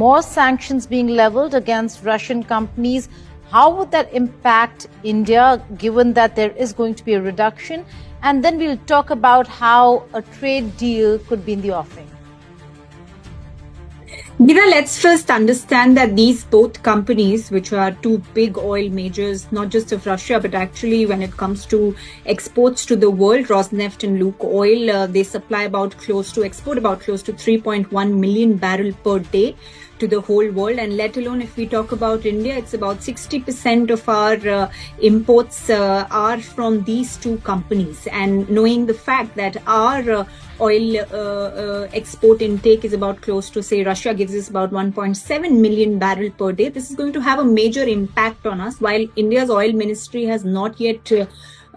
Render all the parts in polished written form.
more sanctions being leveled against Russian companies. How would that impact India, given that there is going to be a reduction? And then we'll talk about how a trade deal could be in the offing. Geeta, let's first understand that these both companies, which are two big oil majors, not just of Russia, but actually when it comes to exports to the world, Rosneft and Lukoil, they supply export about close to 3.1 million barrel per day to the whole world. And let alone if we talk about India, it's about 60% of our imports are from these two companies. And knowing the fact that our oil export intake is about close to, say, Russia gives us about 1.7 million barrel per day, this is going to have a major impact on us. While India's oil ministry has not yet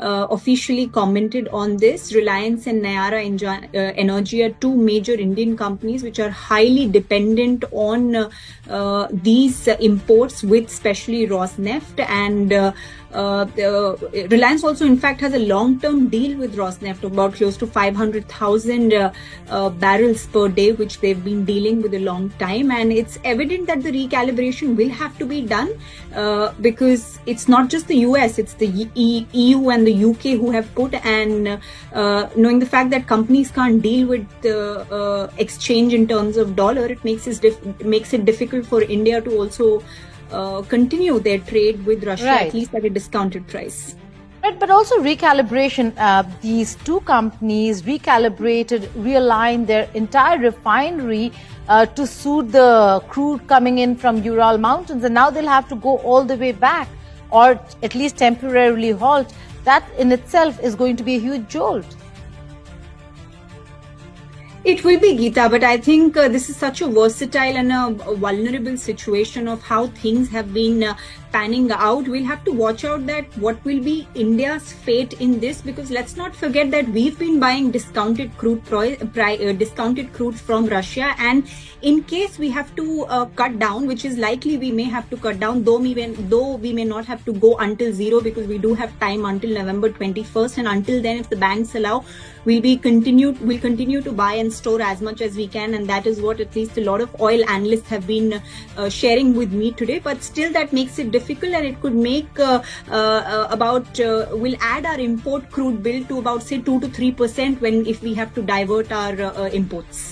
officially commented on this, Reliance and Nayara Energy are two major Indian companies which are highly dependent on these imports, with especially Rosneft. And Reliance also, in fact, has a long-term deal with Rosneft of about close to 500,000 barrels per day, which they've been dealing with a long time. And it's evident that the recalibration will have to be done because it's not just the US, it's the EU and the UK who have put, and knowing the fact that companies can't deal with the exchange in terms of dollar, it makes it difficult for India to also continue their trade with Russia, right, at least at a discounted price. Right, but also recalibration. These two companies realigned their entire refinery to suit the crude coming in from Ural Mountains, and now they'll have to go all the way back, or at least temporarily halt. That in itself is going to be a huge jolt. It will be, Geeta, but I think this is such a versatile and a vulnerable situation of how things have been panning out. We'll have to watch out that what will be India's fate in this, because let's not forget that we've been buying discounted crude from Russia, and in case we have to cut down, which is likely we may have to cut down, though we may not have to go until zero, because we do have time until November 21st, and until then, if the banks allow, we'll continue to buy and store as much as we can, and that is what at least a lot of oil analysts have been sharing with me today. But still, that makes it difficult, and it could make will add our import crude bill to about, say, 2 to 3% if we have to divert our imports.